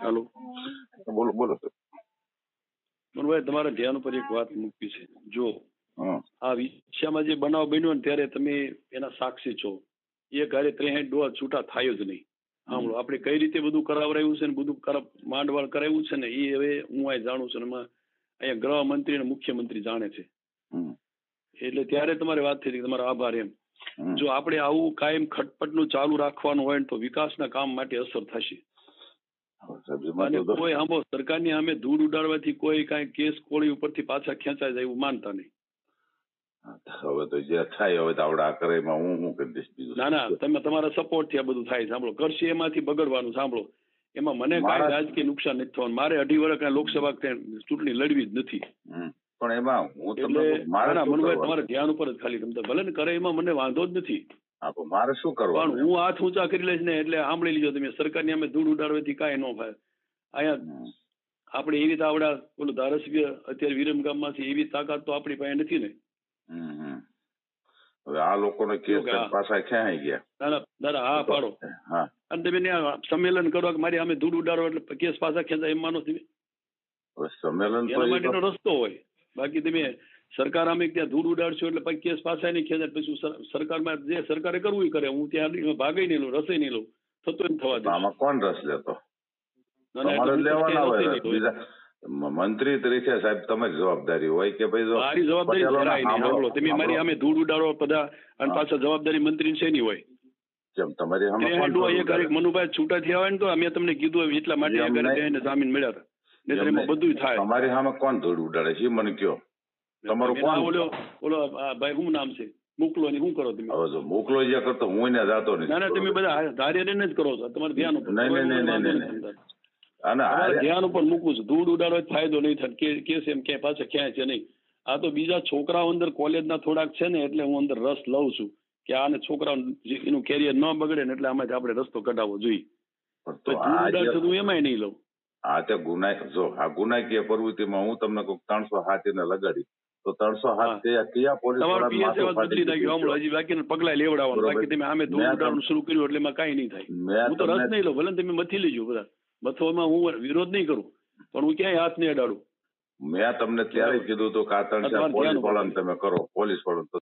ચાલો બોલો બોલો સર. મનભાઈ, તમારા ધ્યાન ઉપર એક વાત મૂકવી છે. જો હા આ વિષયમાં જે બનાવ બન્યો ને ત્યારે તમે એના સાક્ષી છો. એ ઘરે 63 ડોઝ છૂટા થાય જ નહીં. સાંભળો, આપણે કઈ રીતે બધું કરાવરાયું છે ને બધું માંડવાળ કરાવ્યું છે ને એ હવે હું અહીં જાણું છું. એમાં અહીંયા ગૃહમંત્રી અને મુખ્યમંત્રી જાણે છે. એટલે ત્યારે તમારે વાત થઈ તમારો આભાર. એમ જો આપણે આવું કાયમ ખટપટનું ચાલુ રાખવાનું હોય ને તો વિકાસના કામ માટે અસર થશે. અને કોઈ આંબો સરકારની સામે ધૂળ ઉડાડવાથી કોઈ કાંઈ કેસ કોળી ઉપરથી પાછા ખેંચાય જાય એવું માનતા નહીં. હવે તો જે થાય હવે તો આપણે આ કરે એમાં હું કરી દઈશ બીજું. ના ના, તમે તમારા સપોર્ટ થી આ બધું થાય. સાંભળો, કરશે એમાંથી બગડવાનું. સાંભળો, એમાં મને કાંઈ રાજકીય નુકસાન નથી થવાનું. મારે 2.5 વર્ષ કાંઈ લોકસભા ચૂંટણી લડવી જ નથી. પણ એમાં હું મનભાઈ તમારા ધ્યાન ઉપર જ ખાલી તમે ભલે ને કરે એમાં મને વાંધો જ નથી. મારે શું કરવાનું? પણ હું હાથ ઊંચા કરી લઈશ ને એટલે સાંભળી લીધો તમે. સરકારની અમે ધૂળ ઉડાડવાથી કાંઈ ન થાય. અહીંયા આપણે એવી આવડા ઓલું ધારાસભ્ય અત્યારે વિરમગામમાંથી એવી તાકાત તો આપણી પાસે નથી ને. હવે આ લોકોને કેસ પાછા ક્યાં ગયા? દાદા હા પાડો. અને તમે સંમેલન કરો કે મારી અમે ધૂળ ઉડાડો એટલે કેસ પાછા ખેંચાય એમ માનો તમે? સંમેલન એના માટેનો રસ્તો હોય. બાકી તમે સરકાર અમે ત્યાં ધૂળ ઉડાડશો એટલે પછી કેસ પાછા નહીં ખેંચાય. પછી સરકારમાં જે સરકારે કરવું એ કરે. હું ત્યાં ભાગી નહીં લઉં, રસે નહીં લઉં. થતો જ થવા દે. આમાં કોણ રસ લેતો? મંત્રી તરીકે સાહેબ તમારી જવાબદારી હોય કે ભાઈ મારી જવાબદારી તમે મારી અમે ધૂળ ઉડાડો બધા અને પાછા જવાબદારી મંત્રી છે નહીં હોય. કેમ તમારી મનુભાઈ છૂટા થયા હોય ને તો અમે તમને કીધું એટલા માટે જામીન મળ્યા હતા. એમાં બધું થાય. તમારી સામે કોણ ધૂળ ઉડાડે છે મને કયો? તમારું કોણ? ઓલો ભાઈ શું નામ છે? મોકલો ને શું કરો તમે? હવે જો મોકલો જે કરતો હું એને જાતો નહીં. ના ના, તમે બધા ધાર્ય જ કરો છો. તમારે ધ્યાન ઉપર ધ્યાન ઉપર મૂકવું છે. ધૂળ ઉડાડો ફાયદો નહીં થાય. કેસ એમ ક્યાંય પાછા ક્યાંય છે નહીં. આ તો બીજા છોકરાઓ અંદર કોલેજના થોડાક છે ને એટલે હું અંદર રસ લઉં છું કે આને છોકરાઓ એનું કેરિયર ન બગડે ને એટલે આમાંથી આપણે રસ્તો કઢાવવો જોઈએ. તો ધૂળ ઉડાડશે હું એમાંય નહીં લઉં. આ તે ગુનાકીય પ્રવૃત્તિમાં હું તમને કોઈ 307 ને લગાડી તો 307 કયા પોલીસ બદલી નાખ્યું. હજી બાકી પગલા લેવડાવવાનું. બાકી તમે આમે ધૂળ ઉડાડવાનું શરૂ કર્યું એટલે એમાં કાંઈ નહીં થાય. હું તો રસ નહીં લઉં. ભલે તમે મથી લેજો બધા. મથવામાં હું વિરોધ નહીં કરું પણ હું ક્યાંય હાથ નહીં અડાડું. મેં તમને ત્યારે કીધું હતું કે આ 3 પોલીસ વાળાને તમે કરો. પોલીસ વાળા